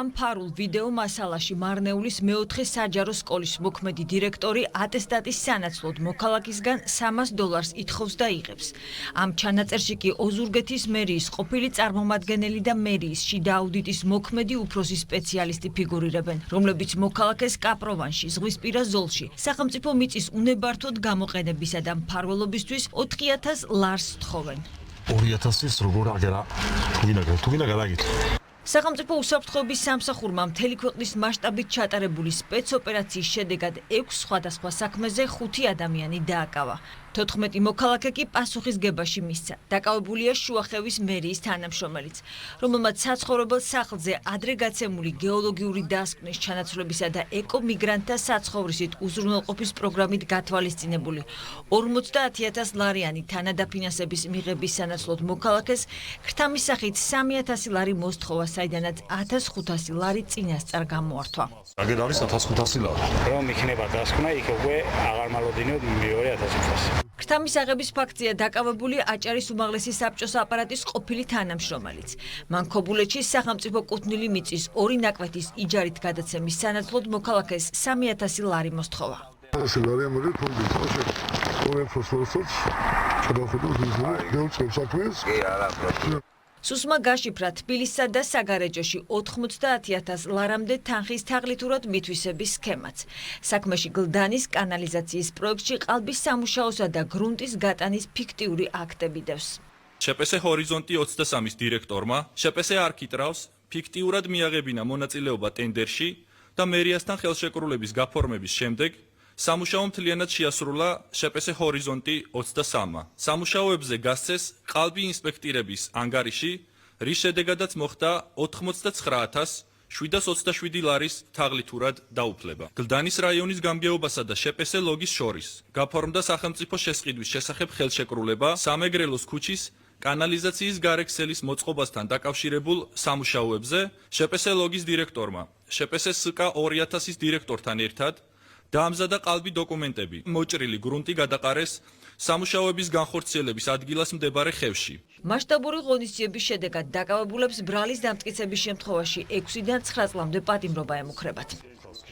ამ ფარულ ვიდეო მასალაში მარნეულის მეოთხე საჯარო სკოლის მოქმედი დირექტორი ატესტატის სანაცვლოდ მოქალაქისგან $300 ითხოვს და იღებს. Ამ ჩანაწერში კი ოზურგეთის მერიის ყოფილი წარმომადგენელი და მერიის შიდა აუდიტის მოქმედი უფროსი სპეციალისტი ფიგურირებენ, რომლებიც მოქალაქეს კაპროვანში, ზღვისპირა ზოლში, სახელმწიფო მიწის უნებართვოდ გამოყენებისა და მფარველობისთვის 4,000 ლარს თხოვენ. 2,000-ის როგორ აგერა თუ გინდა გადაგითხრა. სახელმწიფო უსაფრთხოების სამსახურმა მთელი ქვეყნის მასშტაბით ჩატარებული სპეცოპერაციის შედეგად 6 სხვადასხვა საქმეზე 5 ადამიანი დააკავა. 14 მოქალაქე კი პასუხისგებაში მისცა. დაკავებულია შუახევის მერიის თანამშრომელიც, რომელმაც საცხოვრებელ სახლზე ადრე გაცემული გეოლოგიური დასკვნის ჩანაცვლებისა და ეკომიგრანტთა საცხოვრისით უზრუნველყოფის პროგრამით გათვალისწინებული 50,000 ლარიანი თანადაფინანსების მიღების სანაცვლოდ მოქალაქეს ქრთამის სახით 3,000 ლარი მოსთხოვა, საიდანაც 1,500 ლარი წინასწარ გამოართვა. აგერ არის 1,500 ლარი. რომ იქნება დასკვნა, იქ უკვე აღარ მალოდინებ 2,500. ქრთამის აღების ფაქტია დაკავებული აჭარის უმაღლესი საბჭოს აპარატის ყოფილი თანამშრომელიც. მან ქობულეთში სახელმწიფო კუთვნილი მიწის 2 ნაკვეთის იჯარით გადაცემის სანაცვლოდ მოქალაქეს 3,000 ლარი მოსთხოვა. სუსმა გაშიფრა თბილისსა და საგარეჯოში 90,000 ლარამდე თანხის თაღლითურად მითვისების სქემაც. საქმეში გლდანის კანალიზაციის პროექტში ყალბის სამუშაოსა და გრუნტის გატანის ფიქტიური აქტები დევს. შპს ჰორიზონტი 23-ის დირექტორმა შპს არქიტრავს ფიქტიურად მიაღებინა მონაწილეობა ტენდერში და მერიასთან ხელშეკრულების გაფორმების შემდეგ სამუშაო მთლიანად შეასრულა შპს ჰორიზონტი 23-მა. სამუშაოებზე გასცეს ყალბი ინსპექტირების ანგარიში, რის შედეგადაც მოხდა 89,727 ლარის თაღლითურად დაუფლება. გლდანის რაიონის გამგეობასა და შპს ლოგის შორის გაფორმდა სახელმწიფო შესყიდვის შესახებ ხელშეკრულება სამეგრელოს ქუჩის კანალიზაციის გარექსელის მოწყობასთან დაკავშირებულ სამუშაოებზე შპს ლოგის დირექტორმა, შპს სკ 2000-ის დირექტორთან ერთად დაამზადა ყალბი დოკუმენტები, მოჭრილი გრუნტი გადაყარეს სამუშაოების განხორციელების ადგილას მდებარე ხევში. მასშტაბური ღონისძიების შედეგად დაკავებულებს ბრალის დამტკიცების შემთხვევაში 6-დან 9 წლამდე პატიმრობა ემუქრებათ.